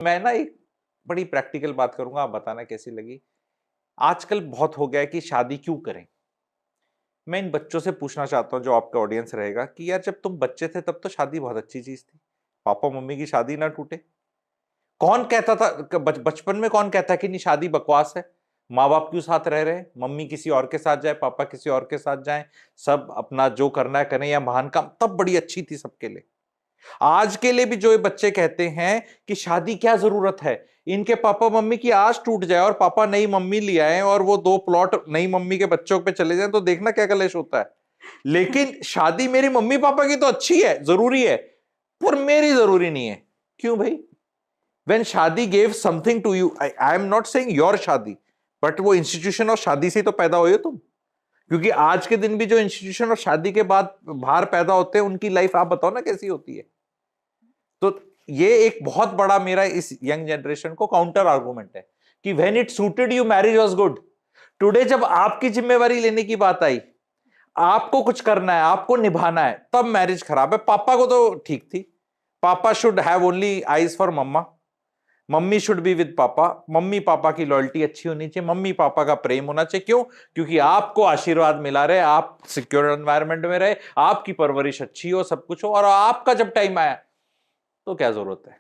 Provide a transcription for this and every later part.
मैं ना एक बड़ी प्रैक्टिकल बात करूंगा, आप बताना कैसी लगी। आजकल बहुत हो गया है कि शादी क्यों करें। मैं इन बच्चों से पूछना चाहता हूं, जो आपका ऑडियंस रहेगा, कि यार जब तुम बच्चे थे तब तो शादी बहुत अच्छी चीज थी। पापा मम्मी की शादी ना टूटे। कौन कहता था बचपन में कौन कहता है कि नहीं शादी बकवास है। माँ बाप क्यों साथ रह रहे हैं, मम्मी किसी और के साथ जाए, पापा किसी और के साथ जाए, सब अपना जो करना है करें, या महान काम तब बड़ी अच्छी थी सबके लिए। आज के लिए भी जो ये बच्चे कहते हैं कि शादी क्या जरूरत है, इनके पापा मम्मी की आस टूट जाए और पापा नई मम्मी ले आए और वो 2 प्लॉट नई मम्मी के बच्चों पे चले जाए, तो देखना क्या कलेश होता है। लेकिन शादी मेरी मम्मी पापा की तो अच्छी है, जरूरी है, पर मेरी जरूरी नहीं है। क्यों भाई? वेन शादी gave something to you, I am not saying your शादी, बट वो इंस्टीट्यूशन और शादी से तो पैदा हुए हो तुम। क्योंकि आज के दिन भी जो इंस्टीट्यूशन और शादी के बाद बाहर पैदा होते हैं, उनकी लाइफ आप बताओ ना कैसी होती है। तो ये एक बहुत बड़ा मेरा इस यंग जनरेशन को काउंटर आर्गुमेंट है कि when it suited you marriage was good. Today जब आपकी जिम्मेवारी लेने की बात आई, आपको कुछ करना है, आपको निभाना है, तब मैरिज खराब है। पापा को तो ठीक थी, पापा should have only eyes for मम्मा, मम्मी शुड बी विद पापा, मम्मी पापा की लॉयल्टी अच्छी होनी चाहिए, मम्मी पापा का प्रेम होना चाहिए। क्यों? क्योंकि आपको आशीर्वाद मिला रहे, आप सिक्योर एनवायरनमेंट में रहे, आपकी परवरिश अच्छी हो, सब कुछ हो, और आपका जब टाइम आया तो क्या जरूरत है।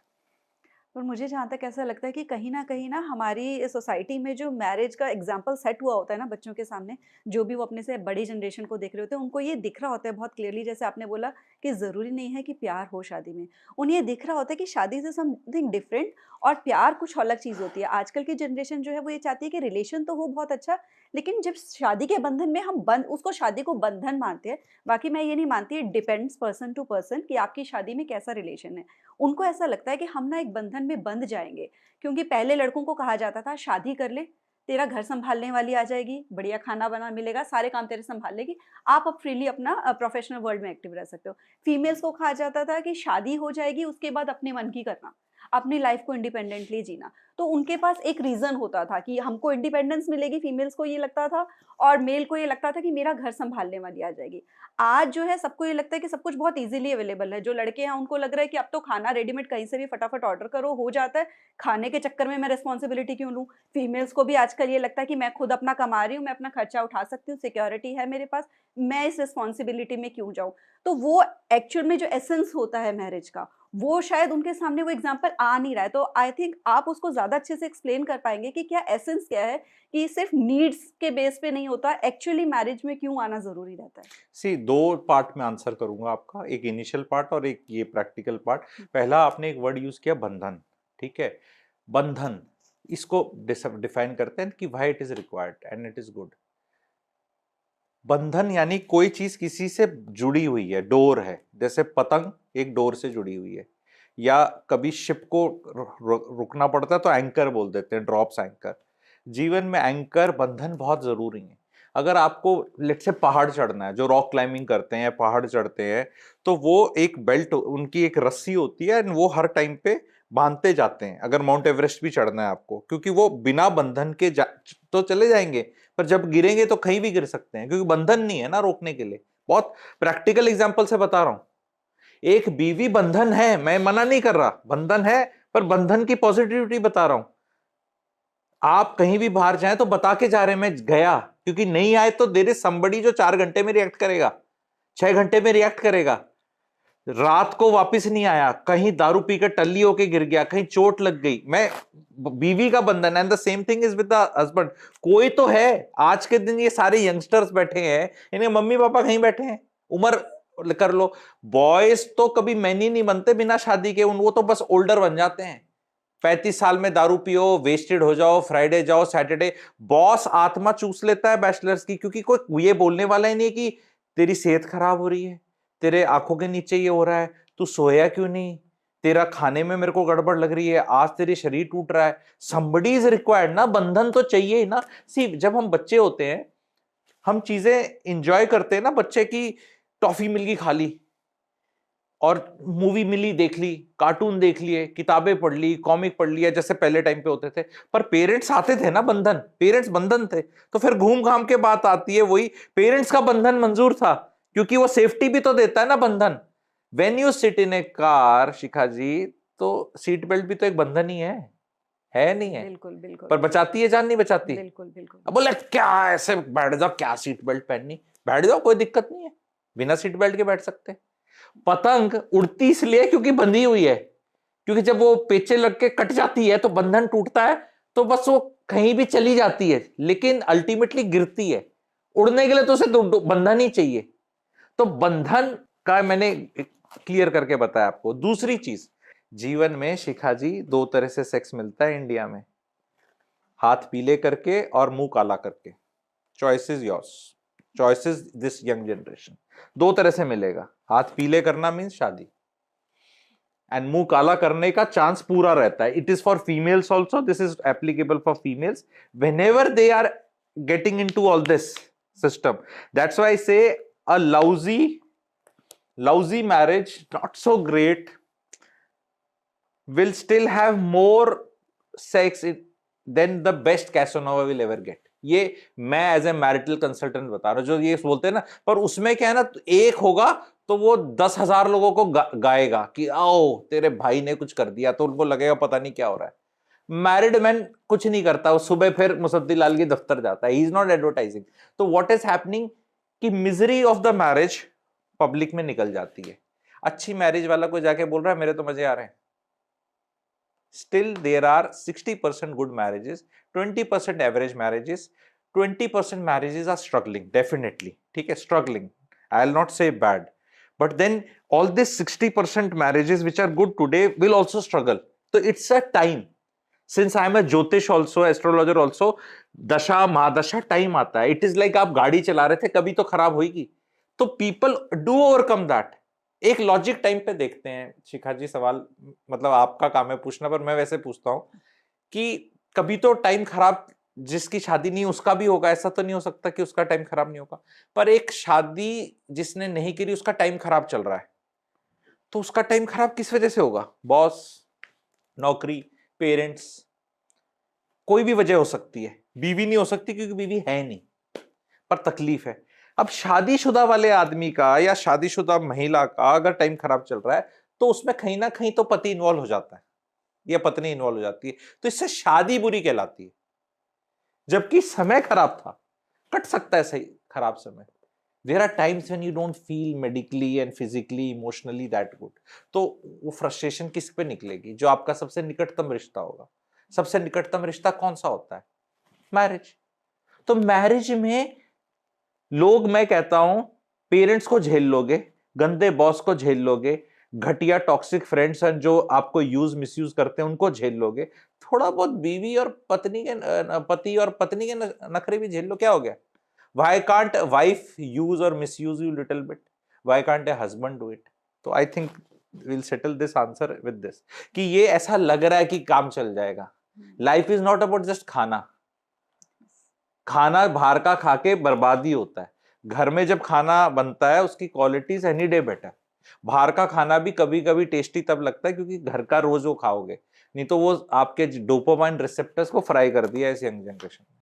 पर मुझे जहाँ तक ऐसा लगता है कि कहीं न हमारी सोसाइटी में जो मैरिज का एग्ज़ाम्पल सेट हुआ होता है ना बच्चों के सामने, जो भी वो अपने से बड़ी जनरेशन को देख रहे होते हैं, उनको ये दिख रहा होता है बहुत क्लियरली, जैसे आपने बोला कि ज़रूरी नहीं है कि प्यार हो शादी में। उन्हें ये दिख रहा होता है कि शादी से समथिंग डिफरेंट और प्यार कुछ अलग चीज़ होती है। आजकल की जनरेशन जो है वो ये चाहती है कि रिलेशन तो हो बहुत अच्छा, लेकिन जब शादी के बंधन में हम बंध उसको शादी को बंधन मानते हैं। बाकी मैं ये नहीं मानती, it depends person to person कि आपकी शादी में कैसा रिलेशन है। उनको ऐसा लगता है कि हम ना एक बंधन में बंध जाएँगे, क्योंकि पहले लड़कों को कहा जाता था शादी कर ले, तेरा घर सँभालने वाली आ जाएगी, बढ़िया खाना बना मिलेगा, सारे काम तेरे सँभाल लेगी, आप अब फ्रीली अपना प्रोफ़ेशनल वर्ल्ड में एक्टिव रह सकते हो। फीमेल्स को कहा जाता था कि शादी हो जाएगी, उसके बाद अपने मन की करना, अपनी लाइफ़ को इंडिपेंडेंटली जीना। तो उनके पास एक रीज़न होता था कि हमको इंडिपेंडेंस मिलेगी, फीमेल्स को ये लगता था, और मेल को ये लगता था कि मेरा घर सँभालने वाली आ जाएगी। आज जो है सबको ये लगता है कि सब कुछ बहुत ईज़िली अवेलेबल है। जो लड़के हैं उनको लग रहा है कि अब तो खाना रेडीमेड कहीं से भी फटाफट ऑर्डर करो, हो जाता है। खाने के चक्कर में मैं रिस्पॉन्सिबिलिटी क्यों लूँ? फीमेल्स को भी आजकल ये लगता है कि मैं खुद अपना कमा रही हूँ, मैं अपना खर्चा उठा सकती हूँ, सिक्योरिटी है मेरे पास, मैं इस रिस्पॉन्सिबिलिटी में क्यों जाऊँ? तो वो एक्चुअल में जो एसेंस होता है मैरिज का, वो शायद उनके सामने वो एग्ज़ाम्पल आ नहीं रहा है। तो आई थिंक आप उसको ज़्यादा अच्छे से एक्सप्लेन कर पाएँगे कि क्या एसेंस क्या है, कि सिर्फ़ नीड्स के बेस पे नहीं होता, एक्चुअली मैरिज में क्यों आना ज़रूरी रहता है? सी 2 पार्ट में आंसर करूंगा आपका, एक इनिशियल पार्ट और एक ये प्रैक्टिकल पार्ट। पहला आपने एक वर्ड यूज किया बंधन, ठीक है। बंधन, इसको डिफाइन करते हैं कि why it is required and it is good. बंधन यानी कोई चीज किसी से जुड़ी हुई है, डोर है, जैसे पतंग एक डोर से जुड़ी हुई है, या कभी शिप को रुकना पड़ता है तो एंकर बोल देते हैं, ड्रॉप्स एंकर। जीवन में एंकर बंधन बहुत जरूरी है। अगर आपको लेट से पहाड़ चढ़ना है, जो रॉक क्लाइंबिंग करते हैं, पहाड़ चढ़ते हैं, तो वो एक बेल्ट, उनकी एक रस्सी होती है, एंड वो हर टाइम पे बांधते जाते हैं। अगर माउंट एवरेस्ट भी चढ़ना है आपको, क्योंकि वो बिना बंधन के तो चले जाएंगे, पर जब गिरेंगे तो कहीं भी गिर सकते हैं, क्योंकि बंधन नहीं है ना रोकने के लिए। बहुत प्रैक्टिकल एग्जांपल से बता रहा हूं। एक बीवी बंधन है, मैं मना नहीं कर रहा, बंधन है, पर बंधन की पॉजिटिविटी बता रहा हूं। आप कहीं भी बाहर जाएं तो बता के जा रहे हैं मैं गया, क्योंकि नहीं आए तो देर इज समबडी जो 4 घंटे में रिएक्ट करेगा, 6 घंटे में रिएक्ट करेगा। रात को वापस नहीं आया, कहीं दारू पीकर टल्ली होके गिर गया, कहीं चोट लग गई, मैं बीवी का बंधन। And the same thing is with the husband. कोई तो है, आज के दिन ये सारे यंगस्टर्स बैठे हैं, इनके मम्मी पापा कहीं बैठे हैं, उम्र कर लो। बॉयज तो कभी मैन ही नहीं बनते बिना शादी के, वो तो बस ओल्डर बन जाते हैं। 35 साल में दारू पियो, वेस्टेड हो जाओ, फ्राइडे जाओ, सैटरडे, बॉस आत्मा चूस लेता है बैचलर्स की, क्योंकि कोई ये बोलने वाला ही नहीं कि तेरी सेहत खराब हो रही है, तेरे आंखों के नीचे ये हो रहा है, तू सोया क्यों नहीं, तेरा खाने में मेरे को गड़बड़ लग रही है, आज तेरे शरीर टूट रहा है। somebody is required ना, बंधन तो चाहिए ही ना। सी जब हम बच्चे होते हैं, हम चीजें इंजॉय करते हैं ना, बच्चे की टॉफी मिल गई खा ली, और मूवी मिली देख ली, कार्टून देख लिए, किताबें पढ़ ली, कॉमिक पढ़ लिया, जैसे पहले टाइम पे होते थे। पर पेरेंट्स आते थे ना, बंधन, पेरेंट्स बंधन थे। तो फिर घूम घाम के बात आती है वही, पेरेंट्स का बंधन मंजूर था, क्योंकि वो सेफ्टी भी तो देता है ना बंधन। When you sit in a car, Shikha ji, तो सीट बेल्ट भी तो एक बंधन ही है नहीं है? बिल्कुल बिल्कुल पर बचाती है जान, नहीं बचाती? बिल्कुल बिल्कुल अब बोले क्या ऐसे बैठ जाओ, क्या सीट बेल्ट पहननी, बैठ जाओ कोई दिक्कत नहीं है, बिना सीट बेल्ट के बैठ सकते हैं। पतंग उड़ती इसलिए क्योंकि बंधी हुई है, क्योंकि जब वो पेचे लग के कट जाती है तो बंधन टूटता है, तो बस वो कहीं भी चली जाती है, लेकिन अल्टीमेटली गिरती है। उड़ने के लिए तो उसे बंधन ही चाहिए। तो बंधन का मैंने क्लियर करके बताया आपको। दूसरी चीज, जीवन में शिखा जी 2 तरह से सेक्स मिलता है इंडिया में, हाथ पीले करके और मुंह काला करके। Choice is yours, choice is this young generation. 2 तरह से मिलेगा। हाथ पीले करना मीन्स शादी, एंड मुंह काला करने का चांस पूरा रहता है। It is for females also, this is applicable for females whenever they are getting into all this system. That's why I say a lousy marriage, not so great, will still have more sex than the best Casanova will ever get. ये मैं as a marital consultant बता रहा हूं। जो ये बोलते हैं ना, पर उसमें क्या है ना, एक होगा तो वो 10,000 लोगों को गाएगा कि आओ तेरे भाई ने कुछ कर दिया, तो उनको लगेगा पता नहीं क्या हो रहा है। मैरिड मैन कुछ नहीं करता, वो सुबह फिर मुसद्दी लाल की दफ्तर जाता है, ही इज नॉट एडवर्टाइजिंग। तो व्हाट इज हैपनिंग कि misery of the marriage public में निकल जाती है। अच्छी मैरिज वाला कोई जाके बोल रहा है मेरे तो मजे आ रहे हैं। Still there are 60% good marriages, 20% average marriages, 20% marriages are struggling, definitely, ठीक है, struggling, I will not say bad, but then all this 60% marriages which are good today will also struggle. तो it's a time, since I am a ज्योतिष also, astrologer also, दशा महादशा time आता है। It is like आप गाड़ी चला रहे थे, कभी तो खराब होगी, तो पीपल डू ओवरकम दैट। एक लॉजिक टाइम पे देखते हैं। शिखा जी सवाल मतलब आपका काम है पूछना, पर मैं वैसे पूछता हूं कि कभी तो टाइम खराब, जिसकी शादी नहीं उसका भी होगा, ऐसा तो नहीं हो सकता कि उसका टाइम खराब नहीं होगा। पर एक शादी जिसने नहीं करी उसका टाइम खराब चल रहा है, तो उसका टाइम खराब किस वजह से होगा? बॉस, नौकरी, पेरेंट्स, कोई भी वजह हो सकती है। बीवी नहीं हो सकती क्योंकि बीवी है नहीं, पर तकलीफ है। अब शादीशुदा वाले आदमी का या शादीशुदा महिला का अगर टाइम खराब चल रहा है, तो उसमें कहीं ना कहीं तो पति इन्वॉल्व हो जाता है या पत्नी इन्वॉल्व हो जाती है, तो इससे शादी बुरी कहलाती है। जबकि समय खराब था, कट सकता है सही खराब समय। There are times when you don't feel medically and physically emotionally that good, तो वो फ्रस्ट्रेशन किस पे निकलेगी? जो आपका सबसे निकटतम रिश्ता होगा। सबसे निकटतम रिश्ता कौन सा होता है? मैरिज। तो मैरिज में लोग, मैं कहता हूं, पेरेंट्स को झेल लोगे, गंदे बॉस को झेल लोगे, घटिया टॉक्सिक फ्रेंड्स हैं जो आपको यूज मिसयूज करते हैं उनको झेल लोगे, थोड़ा बहुत बीवी और पत्नी के पति और पत्नी के नखरे भी झेल लो, क्या हो गया? व्हाई कांट वाइफ यूज और misuse you little bit? Why can't a husband do it? तो I think will settle this answer with this, कि ये ऐसा लग रहा है कि काम चल जाएगा। Life is not about just खाना। खाना बाहर का खा के बर्बादी होता है। घर में जब खाना बनता है उसकी क्वालिटीज एनी डे बेटर। बाहर का खाना भी कभी कभी टेस्टी तब लगता है क्योंकि घर का रोज वो खाओगे, नहीं तो वो आपके डोपामाइन रिसेप्टर्स को फ्राई कर दिया इस यंग जनरेशन में।